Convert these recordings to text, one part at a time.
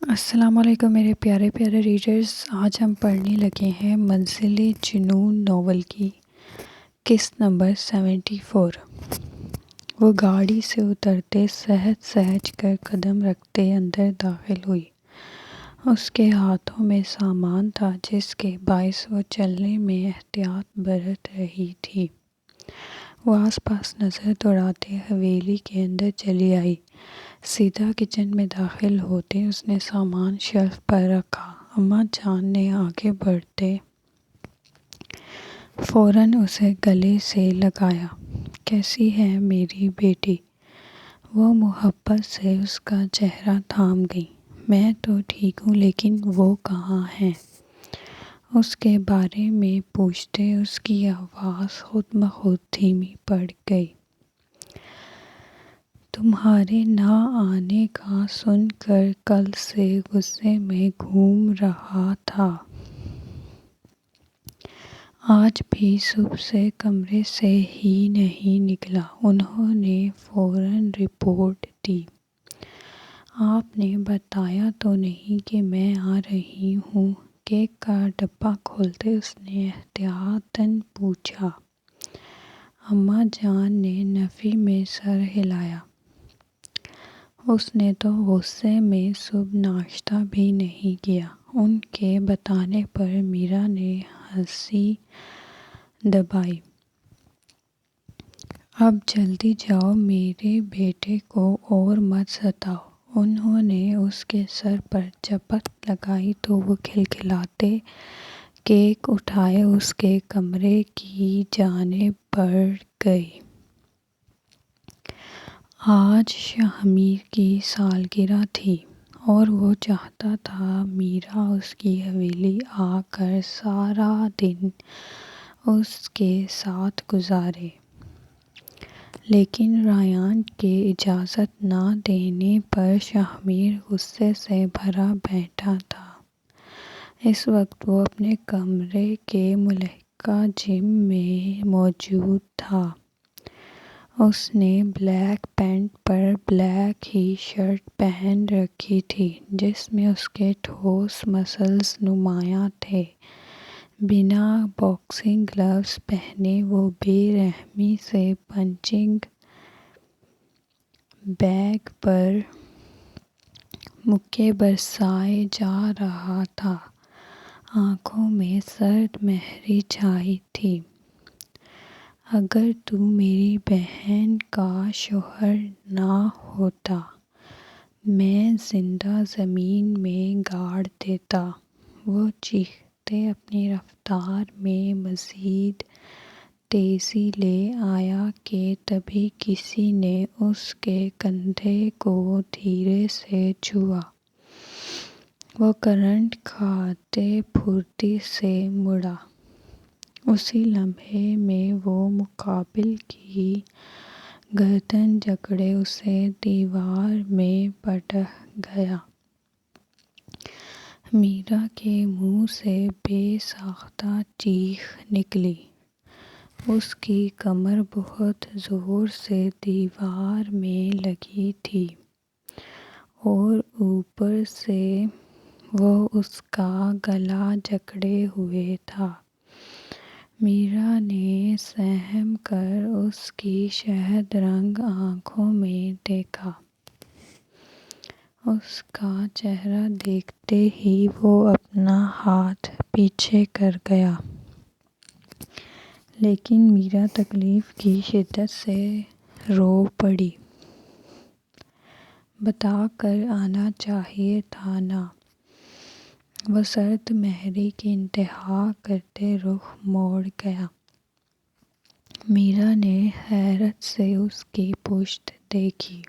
السلام علیکم میرے پیارے پیارے ریڈرز، آج ہم پڑھنے لگے ہیں منزل جنون ناول کی قسط نمبر 74۔ وہ گاڑی سے اترتے سہج سہج کر قدم رکھتے اندر داخل ہوئی۔ اس کے ہاتھوں میں سامان تھا جس کے باعث وہ چلنے میں احتیاط برت رہی تھی۔ وہ آس پاس نظر دوڑاتے حویلی کے اندر چلی آئی۔ سیدھا کچن میں داخل ہوتے اس نے سامان شیلف پر رکھا۔ اماں جان نے آگے بڑھتے فوراً اسے گلے سے لگایا۔ کیسی ہے میری بیٹی؟ وہ محبت سے اس کا چہرہ تھام گئی۔ میں تو ٹھیک ہوں، لیکن وہ کہاں ہیں؟ اس کے بارے میں پوچھتے اس کی آواز خود بخود دھیمی پڑ گئی۔ تمہارے نہ آنے کا سن کر کل سے غصے میں گھوم رہا تھا۔ آج بھی صبح سے کمرے سے ہی نہیں نکلا۔ انہوں نے فوراً رپورٹ دی۔ آپ نے بتایا تو نہیں کہ میں آ رہی ہوں؟ کیک کا ڈبہ کھولتے اس نے احتیاطاً پوچھا۔ اماں جان نے نفی میں سر ہلایا۔ اس نے تو غصے میں صبح ناشتہ بھی نہیں کیا۔ ان کے بتانے پر میرا نے ہنسی دبائی۔ اب جلدی جاؤ، میرے بیٹے کو اور مت ستاؤ۔ انہوں نے اس کے سر پر چپت لگائی تو وہ کھلکھلاتے کیک اٹھائے اس کے کمرے کی جانب بڑھ گئی۔ آج شاہمیر کی سالگرہ تھی اور وہ چاہتا تھا میرا اس کی حویلی آ کر سارا دن اس کے ساتھ گزارے، لیکن ریان کے اجازت نہ دینے پر شاہمیر غصے سے بھرا بیٹھا تھا۔ اس وقت وہ اپنے کمرے کے ملحقہ جم میں موجود تھا۔ اس نے بلیک پینٹ پر بلیک ہی شرٹ پہن رکھی تھی جس میں اس کے ٹھوس مسلز نمایاں تھے۔ بنا باکسنگ گلوز پہنے وہ بے رحمی سے پنچنگ بیگ پر مکے برسائے جا رہا تھا۔ آنکھوں میں سرد مہری چھائی تھی۔ اگر تو میری بہن کا شوہر نہ ہوتا، میں زندہ زمین میں گاڑ دیتا۔ وہ چیختے اپنی رفتار میں مزید تیزی لے آیا کہ تبھی کسی نے اس کے کندھے کو دھیرے سے چھوا۔ وہ کرنٹ کھاتے پھرتی سے مڑا۔ اسی لمحے میں وہ مقابل کی گردن جکڑے اسے دیوار میں پٹک گیا۔ میرا کے منہ سے بے ساختہ چیخ نکلی۔ اس کی کمر بہت زور سے دیوار میں لگی تھی اور اوپر سے وہ اس کا گلا جکڑے ہوئے تھا۔ میرا نے سہم کر اس کی شہد رنگ آنکھوں میں دیکھا۔ اس کا چہرہ دیکھتے ہی وہ اپنا ہاتھ پیچھے کر گیا، لیکن میرا تکلیف کی شدت سے رو پڑی۔ بتا کر آنا چاہیے تھا نا؟ وہ سرد مہری کی انتہا کرتے رخ موڑ گیا۔ میرا نے حیرت سے اس کی پشت دیکھی۔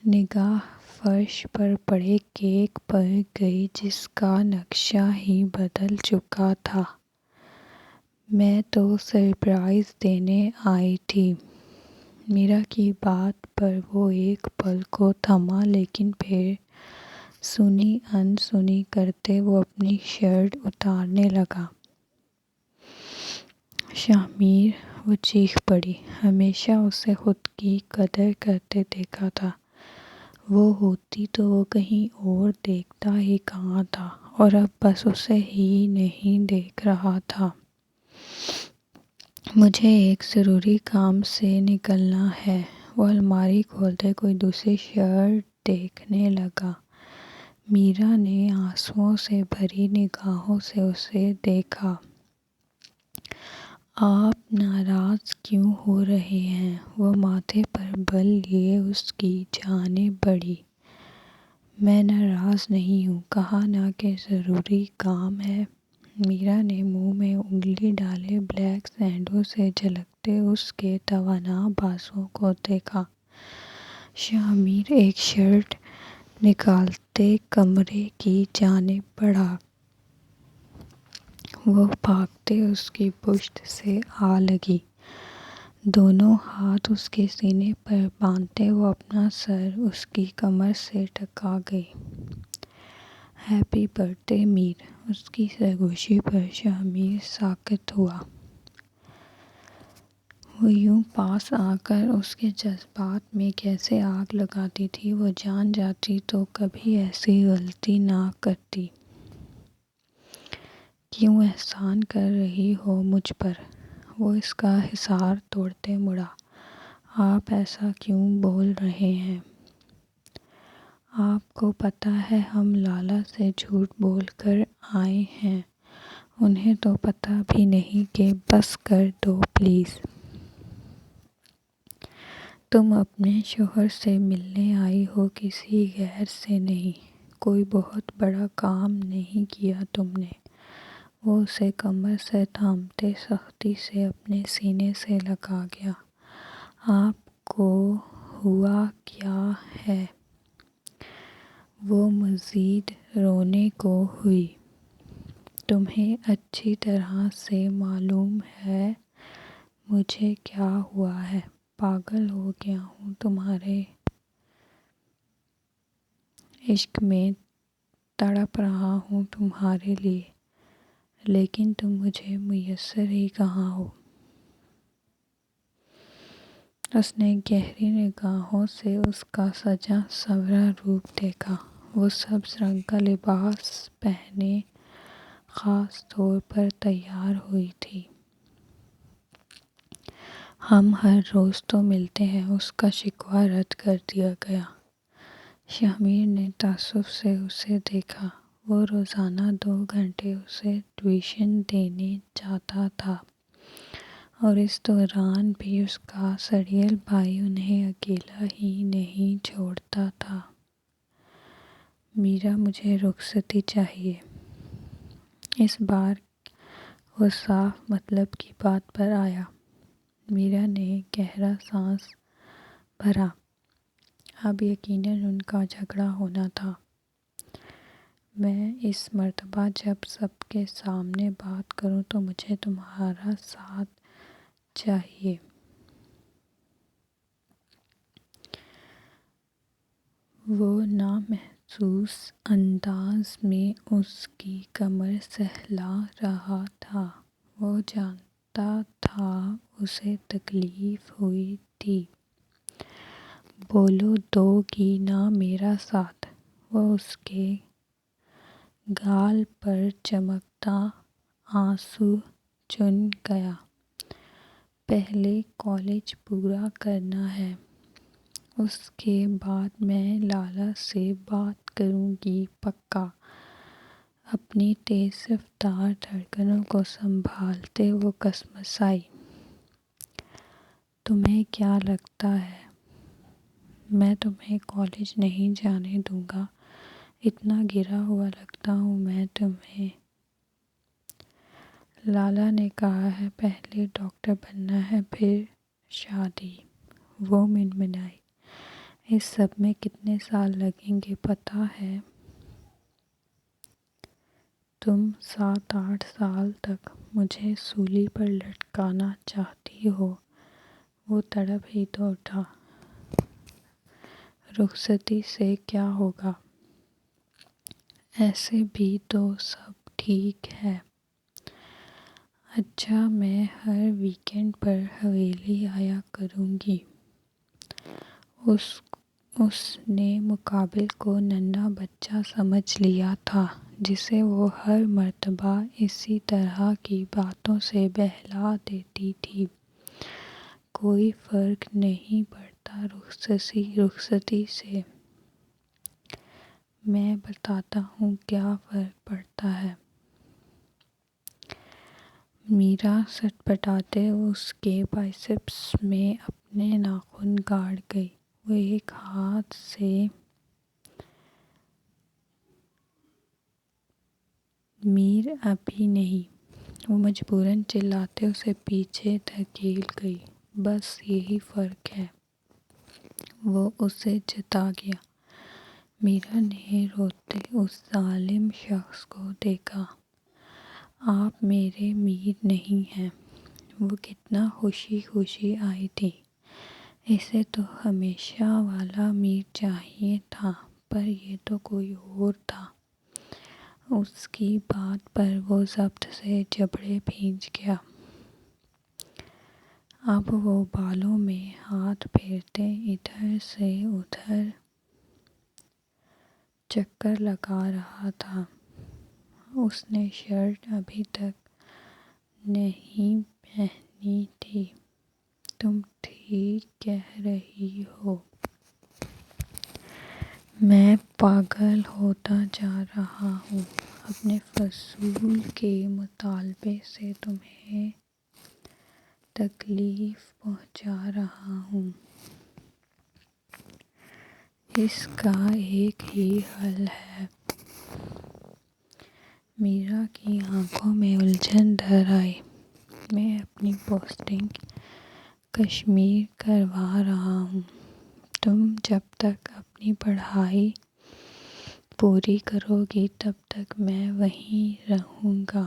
نگاہ فرش پر پڑے کیک پر گئی جس کا نقشہ ہی بدل چکا تھا۔ میں تو سرپرائز دینے آئی تھی۔ میرا کی بات پر وہ ایک پل کو تھما، لیکن پھر سنی انسنی کرتے وہ اپنی شرٹ اتارنے لگا۔ شاہمیر! وہ چیخ پڑی۔ ہمیشہ اسے خود کی قدر کرتے دیکھا تھا۔ وہ ہوتی تو وہ کہیں اور دیکھتا ہی کہاں تھا، اور اب بس اسے ہی نہیں دیکھ رہا تھا۔ مجھے ایک ضروری کام سے نکلنا ہے۔ وہ الماری کھولتے کوئی دوسری شرٹ دیکھنے لگا۔ میرا نے آنسوؤں سے بھری نگاہوں سے اسے دیکھا۔ آپ ناراض کیوں ہو رہے ہیں؟ وہ ماتھے پر بل لیے اس کی جانب بڑھی۔ میں ناراض نہیں ہوں، کہا نا کہ ضروری کام ہے۔ میرا نے منہ میں انگلی ڈالے بلیک سینڈوں سے جھلکتے اس کے توانا بازوؤں کو دیکھا۔ شامر ایک شرٹ نکالتے کمرے کی جانب بڑھا۔ وہ بھاگتے اس کی پشت سے آ لگی۔ دونوں ہاتھ اس کے سینے پر باندھتے وہ اپنا سر اس کی کمر سے ٹکا گئی۔ ہیپی برتھڈے میر! اس کی سرگوشی پر شامر ساکت ہوا۔ وہ یوں پاس آ کر اس کے جذبات میں کیسے آگ لگاتی تھی، وہ جان جاتی تو کبھی ایسی غلطی نہ کرتی۔ کیوں احسان کر رہی ہو مجھ پر؟ وہ اس کا حصار توڑتے مڑا۔ آپ ایسا کیوں بول رہے ہیں؟ آپ کو پتہ ہے ہم لالا سے جھوٹ بول کر آئے ہیں، انہیں تو پتہ بھی نہیں کہ بس کر دو پلیز۔ تم اپنے شوہر سے ملنے آئی ہو، کسی غیر سے نہیں۔ کوئی بہت بڑا کام نہیں کیا تم نے۔ وہ اسے کمر سے تھامتے سختی سے اپنے سینے سے لگا گیا۔ آپ کو ہوا کیا ہے؟ وہ مزید رونے کو ہوئی۔ تمہیں اچھی طرح سے معلوم ہے مجھے کیا ہوا ہے۔ پاگل ہو گیا ہوں تمہارے عشق میں، تڑپ رہا ہوں تمہارے لیے، لیکن تم مجھے میسر ہی کہاں ہو۔ اس نے گہری نگاہوں سے اس کا سجا سنورا روپ دیکھا۔ وہ سبز رنگ کا لباس پہنے خاص طور پر تیار ہوئی تھی۔ ہم ہر روز تو ملتے ہیں، اس کا شکوہ رد کر دیا گیا۔ شامر نے تعصب سے اسے دیکھا۔ وہ روزانہ 2 گھنٹے اسے ٹیوشن دینے جاتا تھا، اور اس دوران بھی اس کا سڑیل بھائی انہیں اکیلا ہی نہیں چھوڑتا تھا۔ میرا مجھے رخصتی چاہیے۔ اس بار وہ صاف مطلب کی بات پر آیا۔ میرا نے گہرا سانس بھرا۔ اب یقیناً ان کا جھگڑا ہونا تھا۔ میں اس مرتبہ جب سب کے سامنے بات کروں تو مجھے تمہارا ساتھ چاہیے۔ وہ نامحسوس انداز میں اس کی کمر سہلا رہا تھا۔ وہ جانتا تھا اسے تکلیف ہوئی تھی۔ بولو دو گی نا میرا ساتھ؟ وہ اس کے گال پر چمکتا آنسو چن گیا۔ پہلے کالج پورا کرنا ہے، اس کے بعد میں لالا سے بات کروں گی پکا۔ اپنی تیز رفتار دھڑکنوں کو سنبھالتے وہ کسمسائی۔ تمہیں کیا لگتا ہے میں تمہیں کالج نہیں جانے دوں گا؟ اتنا گرا ہوا لگتا ہوں میں تمہیں؟ لالا نے کہا ہے پہلے ڈاکٹر بننا ہے پھر شادی۔ وہ منمنائی۔ اس سب میں کتنے سال لگیں گے پتہ ہے؟ تم 7-8 سال تک مجھے سولی پر لٹکانا چاہتی ہو؟ وہ تڑپ ہی تو اٹھا۔ رخصتی سے کیا ہوگا؟ ایسے بھی تو سب ٹھیک ہے۔ اچھا میں ہر ویکنڈ پر حویلی آیا کروں گی۔ اس نے مقابل کو ننھا بچہ سمجھ لیا تھا جسے وہ ہر مرتبہ اسی طرح کی باتوں سے بہلا دیتی تھی۔ کوئی فرق نہیں پڑتا رخصتی سے۔ میں بتاتا ہوں کیا فرق پڑتا ہے۔ میرا سٹپٹاتے اس کے بائسپس میں اپنے ناخن گاڑ گئی۔ وہ ایک ہاتھ سے میر ابھی نہیں، وہ مجبوراً چلاتے اسے پیچھے دھکیل گئی۔ بس یہی فرق ہے۔ وہ اسے جتا گیا۔ میرا نے روتے اس ظالم شخص کو دیکھا۔ آپ میرے میر نہیں ہیں۔ وہ کتنا خوشی خوشی آئی تھی۔ اسے تو ہمیشہ والا میر چاہیے تھا، پر یہ تو کوئی اور تھا۔ اس کی بات پر وہ ضبط سے جبڑے بھیج گیا۔ اب وہ بالوں میں ہاتھ پھیرتے ادھر سے ادھر چکر لگا رہا تھا۔ اس نے شرٹ ابھی تک نہیں پہنی تھی۔ تم ٹھیک کہہ رہی ہو۔ میں پاگل ہوتا جا رہا ہوں۔ اپنے فضول کے مطالبے سے تمہیں تکلیف پہنچا رہا ہوں۔ اس کا ایک ہی حل ہے۔ میرا کی آنکھوں میں الجھن بھر آئی۔ میں اپنی پوسٹنگ کشمیر کروا رہا ہوں۔ تم جب تک اپنی پڑھائی پوری کرو گی تب تک میں وہیں رہوں گا۔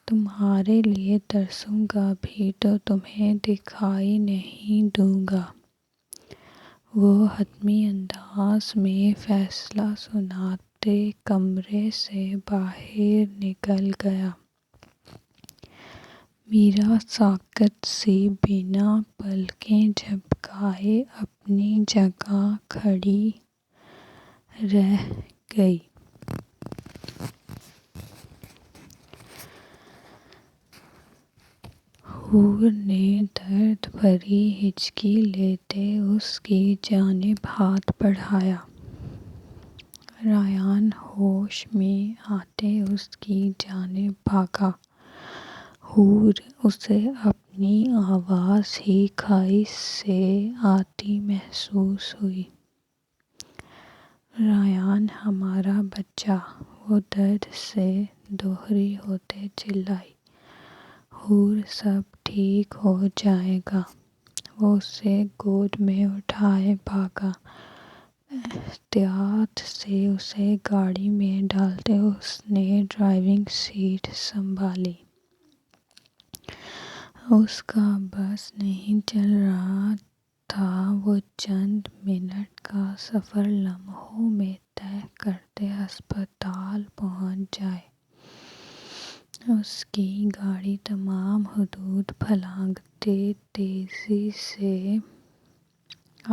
تمہارے لیے ترسوں گا بھی تو تمہیں دکھائی نہیں دوں گا۔ وہ حتمی انداز میں فیصلہ سناتے کمرے سے باہر نکل گیا۔ میرا ساکت سی بنا پلکیں جھپکائے اپنی جگہ کھڑی رہ گئی۔ حور نے درد بھری ہچکی لیتے اس کی جانب ہاتھ بڑھایا۔ ریان ہوش میں آتے اس کی جانب بھاگا۔ حور اسے اپنی آواز ہی کھائی سے آتی محسوس ہوئی۔ ریان ہمارا بچہ، وہ درد سے دوہری ہوتے چلائی۔ حور سب ٹھیک ہو جائے گا۔ وہ اسے گود میں اٹھائے بھاگا۔ احتیاط سے اسے گاڑی میں ڈالتے اس نے ڈرائیونگ سیٹ سنبھالی۔ اس کا بس نہیں چل رہا تھا وہ چند منٹ کا سفر لمحوں میں طے کرتے ہسپتال پہنچ جائے۔ اس کی گاڑی تمام حدود پھلانگتے تیزی سے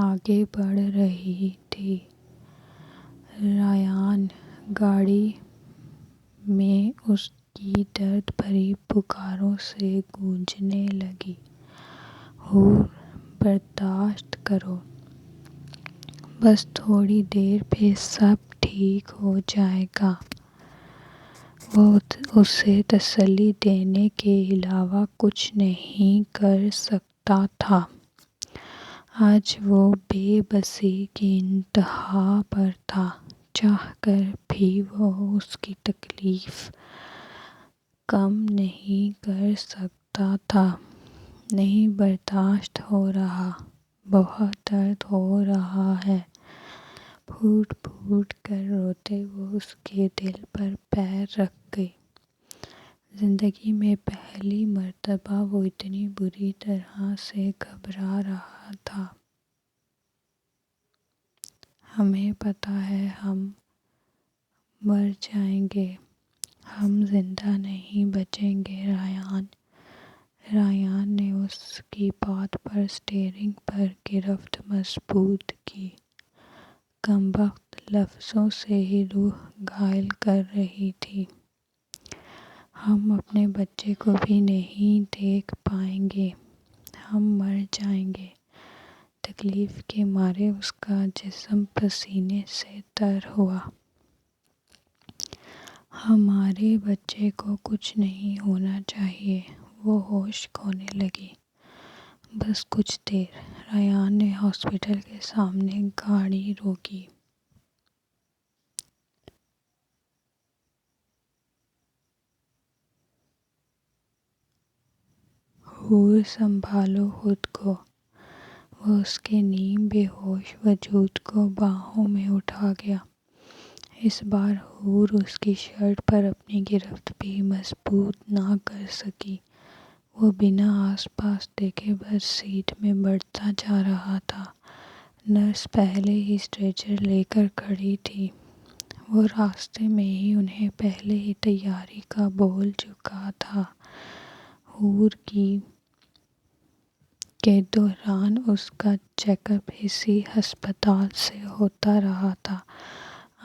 آگے بڑھ رہی تھی۔ ریان گاڑی میں اس کی درد بھری پکاروں سے گونجنے لگی۔ حور برداشت کرو۔ بس تھوڑی دیر میں سب ٹھیک ہو جائے گا۔ وہ اسے تسلی دینے کے علاوہ کچھ نہیں کر سکتا تھا۔ آج وہ بے بسی کی انتہا پر تھا۔ چاہ کر بھی وہ اس کی تکلیف کم نہیں کر سکتا تھا۔ نہیں برداشت ہو رہا، بہت درد ہو رہا ہے۔ پھوٹ پھوٹ کر روتے وہ اس کے دل پر پیر رکھ گئی۔ زندگی میں پہلی مرتبہ وہ اتنی بری طرح سے گھبرا رہا تھا۔ ہمیں پتہ ہے ہم مر جائیں گے، ہم زندہ نہیں بچیں گے ریان۔ ریان نے اس کی بات پر اسٹیئرنگ پر گرفت مضبوط کی۔ کمبخت لفظوں سے ہی روح گھائل کر رہی تھی۔ ہم اپنے بچے کو بھی نہیں دیکھ پائیں گے، ہم مر جائیں گے۔ تکلیف کے مارے اس کا جسم پسینے سے تر ہوا۔ ہمارے بچے کو کچھ نہیں ہونا چاہیے، وہ ہوش کھونے لگی۔ بس کچھ دیر۔ ریان نے ہاسپٹل کے سامنے گاڑی روکی۔ حور سنبھالو خود کو۔ وہ اس کے نیم بے ہوش وجود کو باہوں میں اٹھا گیا۔ اس بار حور اس کی شرٹ پر اپنی گرفت بھی مضبوط نہ کر سکی۔ وہ بنا آس پاس دیکھے بس سیٹ میں بڑھتا جا رہا تھا۔ نرس پہلے ہی اسٹریچر لے کر کھڑی تھی۔ وہ راستے میں ہی انہیں پہلے ہی تیاری کا بول چکا تھا۔ حور کے دوران اس کا چیک اپ اسی ہسپتال سے ہوتا رہا تھا۔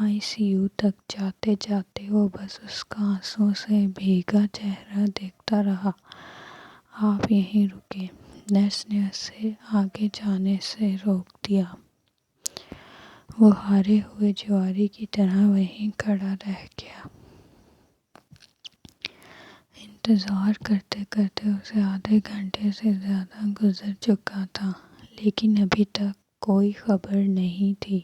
آئی سی یو تک جاتے جاتے وہ بس اس کا آنسوں سے بھیگا چہرہ دیکھتا رہا۔ آپ یہیں رکیں، نرس نے اسے آگے جانے سے روک دیا۔ وہ ہارے ہوئے جواری کی طرح وہیں کھڑا رہ گیا۔ انتظار کرتے کرتے اسے آدھے گھنٹے سے زیادہ گزر چکا تھا، لیکن ابھی تک کوئی خبر نہیں تھی۔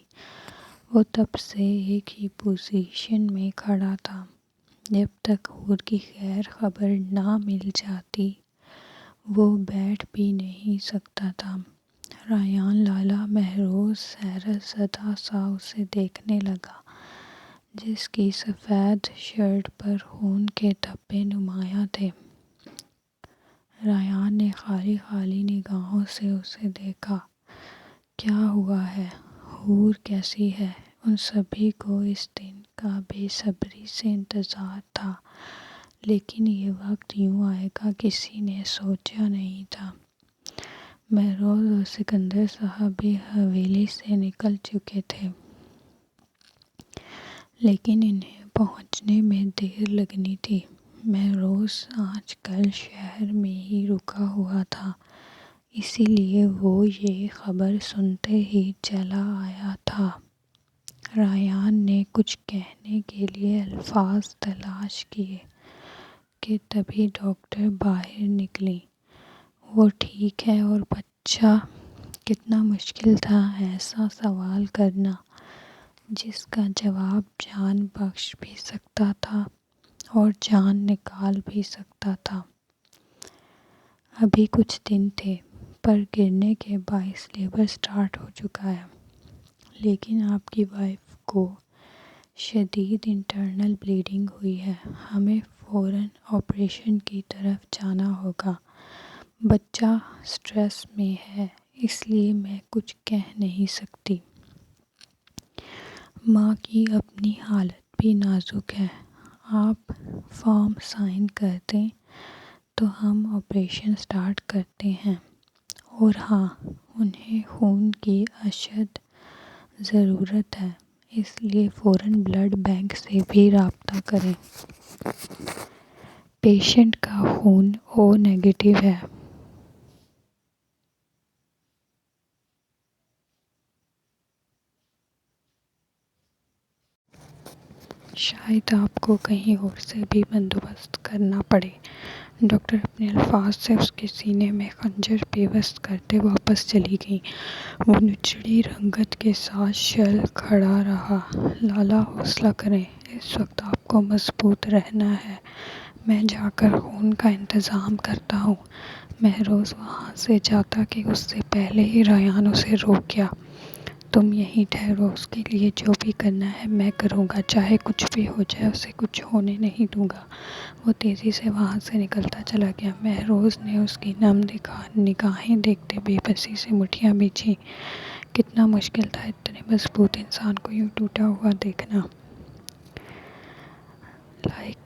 وہ تب سے ایک ہی پوزیشن میں کھڑا تھا۔ جب تک حور کی خیر خبر نہ مل جاتی وہ بیٹھ بھی نہیں سکتا تھا۔ ریان لالا مہروز حیرت زدہ سا اسے دیکھنے لگا، جس کی سفید شرٹ پر خون کے دھبے نمایاں تھے۔ ریان نے خالی خالی نگاہوں سے اسے دیکھا۔ کیا ہوا ہے؟ حور کیسی ہے؟ ان سبھی کو اس دن کا بے صبری سے انتظار تھا، لیکن یہ وقت یوں آئے گا کسی نے سوچا نہیں تھا۔ مہروز اور سکندر صاحب بھی حویلی سے نکل چکے تھے، لیکن انہیں پہنچنے میں دیر لگنی تھی۔ مہروز آج کل شہر میں ہی رکا ہوا تھا، اسی لیے وہ یہ خبر سنتے ہی چلا آیا تھا۔ ریان نے کچھ کہنے کے لیے الفاظ تلاش کیے کہ تبھی ڈاکٹر باہر نکلیں۔ وہ ٹھیک ہے اور بچہ؟ کتنا مشکل تھا ایسا سوال کرنا، جس کا جواب جان بخش بھی سکتا تھا اور جان نکال بھی سکتا تھا۔ ابھی کچھ دن تھے، پر گرنے کے باعث لیبر سٹارٹ ہو چکا ہے، لیکن آپ کی وائف کو شدید انٹرنل بلیڈنگ ہوئی ہے۔ ہمیں فوراً آپریشن کی طرف جانا ہوگا۔ بچہ سٹریس میں ہے، اس لیے میں کچھ کہہ نہیں سکتی۔ ماں کی اپنی حالت بھی نازک ہے۔ آپ فارم سائن کر دیں تو ہم آپریشن سٹارٹ کرتے ہیں۔ اور ہاں، انہیں خون کی اشد ضرورت ہے، اس لیے فوراً بلڈ بینک سے بھی رابطہ کریں۔ پیشنٹ کا خون او نیگیٹو ہے۔ شاید آپ کو کہیں اور سے بھی بندوبست کرنا پڑے۔ ڈاکٹر اپنے الفاظ سے اس کے سینے میں خنجر پیوست کرتے واپس چلی گئیں۔ وہ نچلی رنگت کے ساتھ شل کھڑا رہا۔ لالا حوصلہ کریں، اس وقت آپ کو مضبوط رہنا ہے، میں جا کر خون کا انتظام کرتا ہوں۔ مہروز وہاں سے جاتا کہ اس سے پہلے ہی ریان اسے روک گیا۔ تم یہیں ٹھہرو، اس کے لیے جو بھی کرنا ہے میں کروں گا، چاہے کچھ بھی ہو جائے اسے کچھ ہونے نہیں دوں گا۔ وہ تیزی سے وہاں سے نکلتا چلا گیا۔ مہروز نے اس کی نم نگاہیں دیکھتے بے بسی سے مٹھیاں بھینچیں۔ کتنا مشکل تھا اتنے مضبوط انسان کو یوں ٹوٹا ہوا دیکھنا۔ لائک